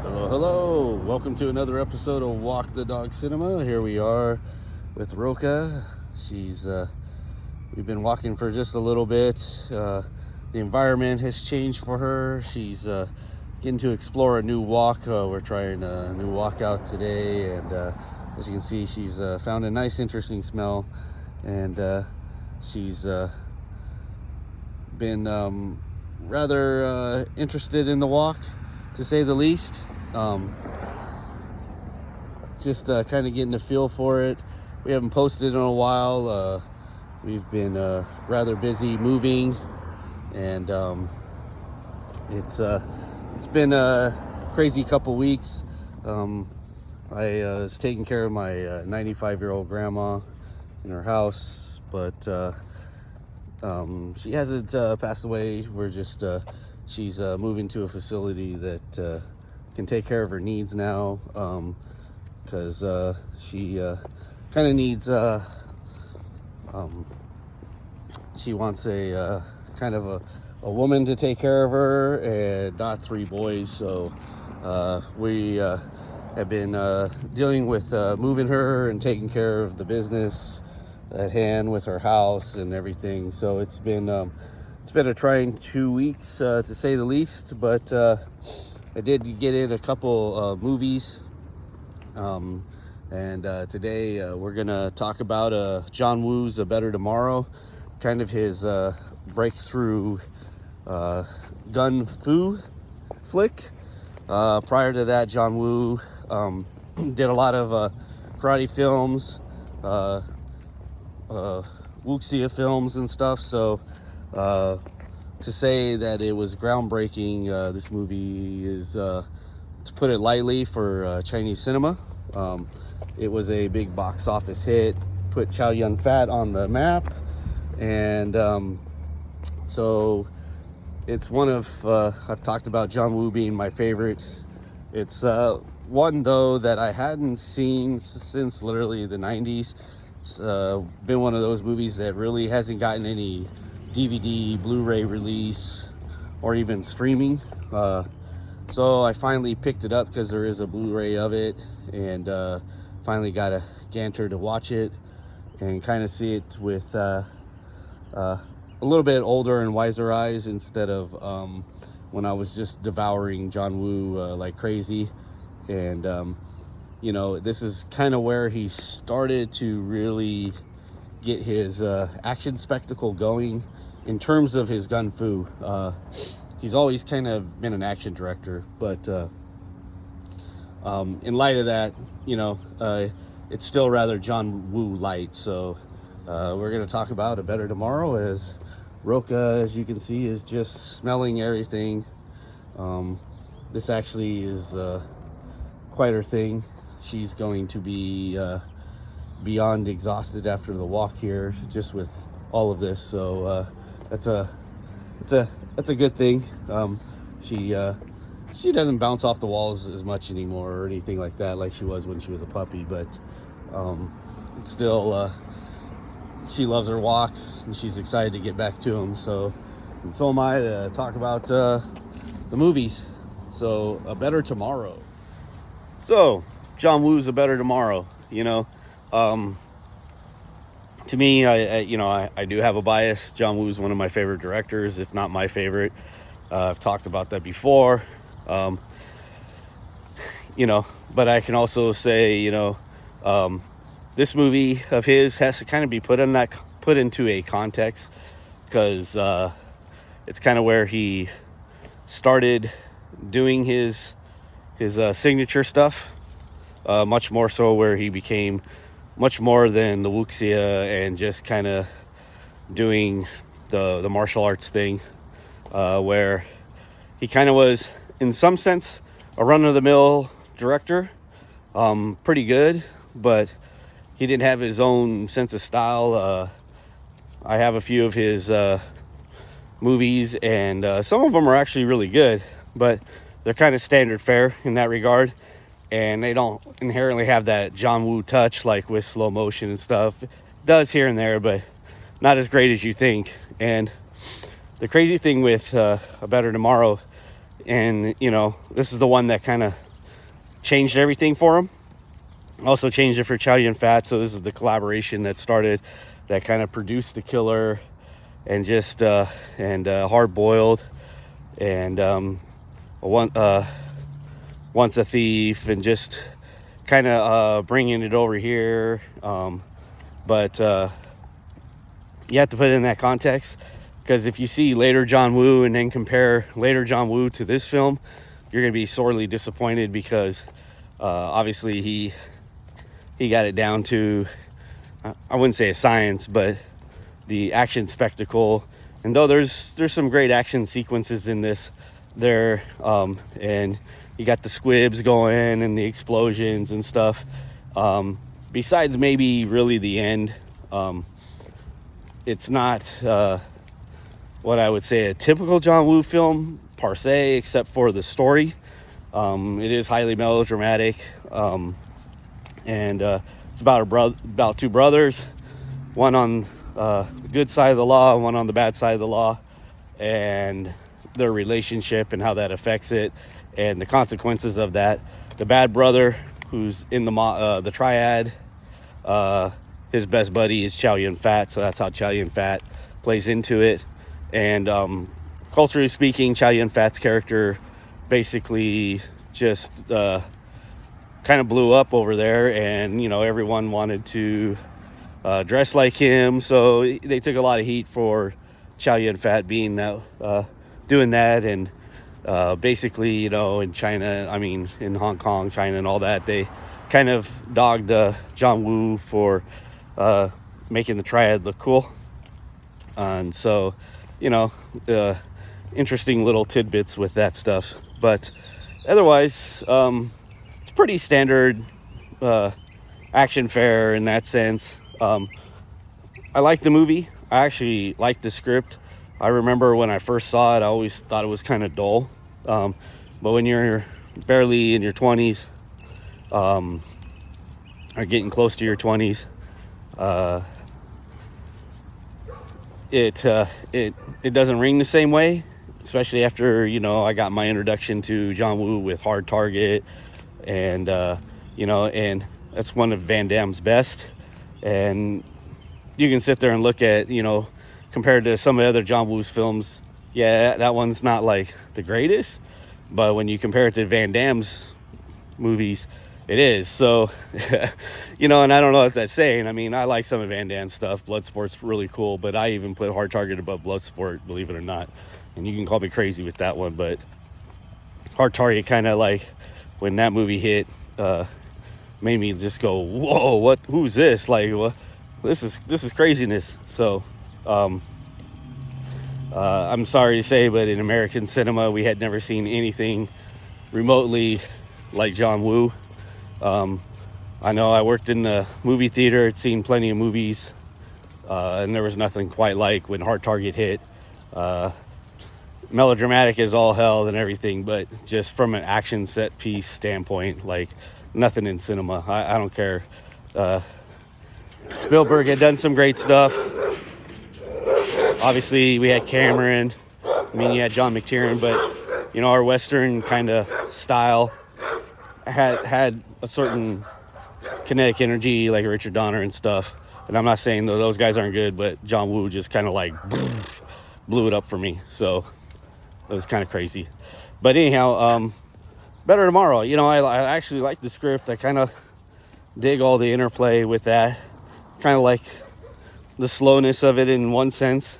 So hello, welcome to another episode of Walk the Dog Cinema. Here we are with Roka. We've been walking for just a little bit. The environment has changed for her. She's getting to explore a new walk. We're trying a new walk out today, and as you can see, she's found a nice, interesting smell, and she's been rather interested in the walk, to say the least. Just kind of getting a feel for it. We haven't posted in a while. We've been rather busy moving, and it's been a crazy couple weeks. I was taking care of my 95-year-old grandma in her house, but she hasn't passed away. She's moving to a facility that can take care of her needs now, because she kind of needs she wants a kind of a woman to take care of her, and not three boys. So we have been dealing with moving her and taking care of the business at hand with her house and everything. So it's been a trying 2 weeks, to say the least, but I did get in a couple movies, and today we're gonna talk about John Woo's A Better Tomorrow, kind of his breakthrough gun fu flick. Prior to that, John Woo did a lot of karate films, wuxia films and stuff, so to say that it was groundbreaking, this movie is, to put it lightly, for Chinese cinema. It was a big box office hit, put Chow Yun-fat on the map, and so it's one of, I've talked about John Woo being my favorite. It's one, though, that I hadn't seen since literally the 90s. It's been one of those movies that really hasn't gotten any DVD, Blu-ray release, or even streaming. So I finally picked it up because there is a Blu-ray of it, and finally got a Ganter to watch it and kind of see it with a little bit older and wiser eyes, instead of when I was just devouring John Woo like crazy. And this is kind of where he started to really get his action spectacle going in terms of his gun fu. He's always kind of been an action director, but in light of that, it's still rather John Woo light. So we're going to talk about A Better Tomorrow, as Roka, as you can see, is just smelling everything. This actually is quite her thing. She's going to be beyond exhausted after the walk here, just with all of this. So that's a good thing. She doesn't bounce off the walls as much anymore or anything like that, like she was when she was a puppy, but it's still, she loves her walks, and she's excited to get back to them. So am I, to talk about the movies. So A Better Tomorrow. So John Woo's A Better Tomorrow. To me, I do have a bias. John Woo's one of my favorite directors, if not my favorite. I've talked about that before. But I can also say, this movie of his has to kind of be put into a context, because it's kind of where he started doing his signature stuff, much more so, where he became much more than the wuxia and just kind of doing the martial arts thing, where he kind of was, in some sense, a run-of-the-mill director, pretty good, but he didn't have his own sense of style. I have a few of his movies, and some of them are actually really good, but they're kind of standard fare in that regard, and they don't inherently have that John Woo touch, like with slow motion and stuff. It does here and there, but not as great as you think. And the crazy thing with A Better Tomorrow, and this is the one that kind of changed everything for him. Also changed it for Chow Yun-fat. So this is the collaboration that started, that kind of produced The Killer, and just Hard Boiled, and Once a Thief, and just kind of bringing it over here. But you have to put it in that context, because if you see later John Woo and then compare later John Woo to this film, you're going to be sorely disappointed, because obviously he got it down to, I wouldn't say a science, but the action spectacle. And though there's some great action sequences in this there, and you got the squibs going and the explosions and stuff, besides maybe really the end, it's not what I would say a typical John Woo film per se, except for the story. It is highly melodramatic, and it's about two brothers, one on the good side of the law and one on the bad side of the law, and their relationship and how that affects it, and the consequences of that. The bad brother, who's in the triad, his best buddy is Chow Yun-fat, so that's how Chow Yun-fat plays into it. And culturally speaking, Chow Yun-fat's character basically just kind of blew up over there, and everyone wanted to dress like him, so they took a lot of heat for Chow Yun-fat being that, doing that. And basically, in China, in Hong Kong, China, and all that, they kind of dogged John Woo for making the triad look cool. And so, interesting little tidbits with that stuff. But otherwise, it's pretty standard action fare in that sense. I like the movie. I actually like the script. I remember when I first saw it, I always thought it was kind of dull. But when you're barely in your 20s, or getting close to your 20s, it doesn't ring the same way, especially after I got my introduction to John Woo with Hard Target, and and that's one of Van Damme's best. And you can sit there and look at, compared to some of the other John Woo's films, yeah, that one's not like the greatest, but when you compare it to Van Damme's movies, it is. So and I don't know if that's saying. I like some of Van Damme's stuff. Bloodsport's really cool, but I even put Hard Target above Bloodsport, believe it or not. And you can call me crazy with that one, but Hard Target kind of, like, when that movie hit, made me just go, whoa, who's this? Like, what? This is craziness. So I'm sorry to say, but in American cinema, we had never seen anything remotely like John Woo. I know I worked in the movie theater, had seen plenty of movies, and there was nothing quite like when Hard Target hit. Melodramatic as all hell and everything, but just from an action set piece standpoint, like, nothing in cinema. I don't care. Spielberg had done some great stuff. Obviously, we had Cameron. You had John McTiernan, but our Western kind of style had a certain kinetic energy, like Richard Donner and stuff. And I'm not saying that those guys aren't good, but John Woo just kind of like blew it up for me. So it was kind of crazy. But anyhow, Better Tomorrow. I actually like the script. I kind of dig all the interplay with that. Kind of like the slowness of it in one sense.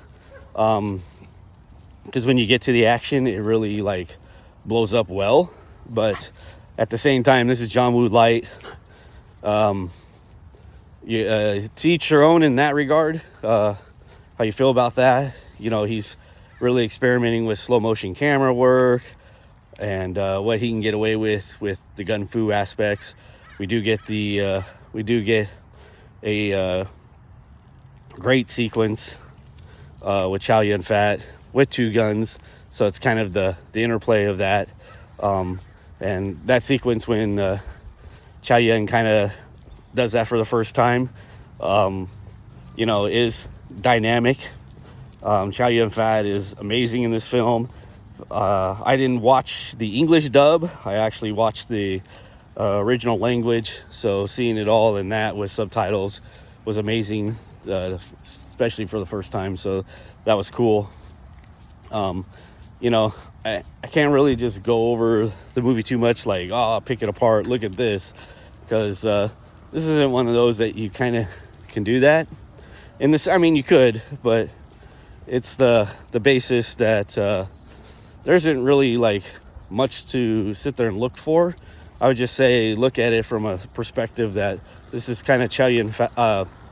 Because when you get to the action, it really, like, blows up well. But at the same time, this is John Woo light. To each your own in that regard. How you feel about that? He's really experimenting with slow motion camera work, and what he can get away with the gun fu aspects. We do get a great sequence with Chow Yun-fat with two guns, so it's kind of the interplay of that, and that sequence when Chow Yun kind of does that for the first time, is dynamic. Chow Yun-fat is amazing in this film. I didn't watch the English dub. I actually watched the original language. So seeing it all in that with subtitles was amazing, especially for the first time. So that was cool. You know, I can't really just go over the movie too much, like, oh, pick it apart, look at this, because this isn't one of those that you kind of can do that. In this, I mean, you could, but it's the basis that there isn't really like much to sit there and look for. I would just say look at it from a perspective that this is kind of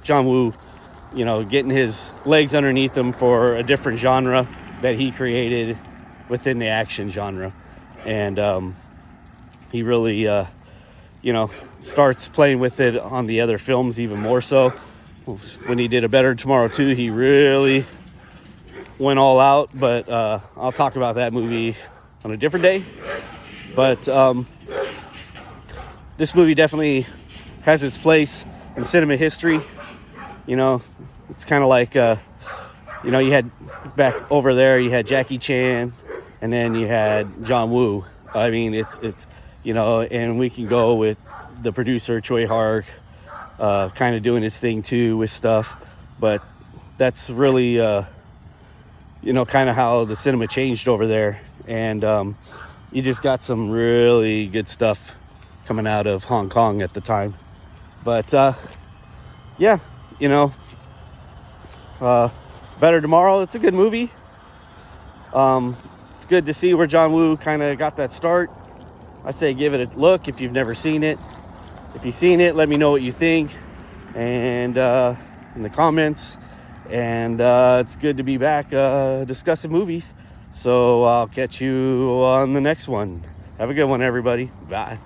John Woo, you know, getting his legs underneath him for a different genre that he created within the action genre. And he really, you know, starts playing with it on the other films even more so. When he did A Better Tomorrow 2, he really went all out, but I'll talk about that movie on a different day. But this movie definitely has its place in cinema history. You know, it's kind of like, you know, you had back over there, you had Jackie Chan, and then you had John Woo. I mean, it's you know, and we can go with the producer, Choi Hark, kind of doing his thing too with stuff. But that's really, you know, kind of how the cinema changed over there. And you just got some really good stuff coming out of Hong Kong at the time. But yeah, you know, Better Tomorrow, it's a good movie. It's good to see where John Woo kind of got that start. I say give it a look if you've never seen it. If you've seen it, let me know what you think, and in the comments. And it's good to be back discussing movies. So I'll catch you on the next one. Have a good one, everybody. Bye.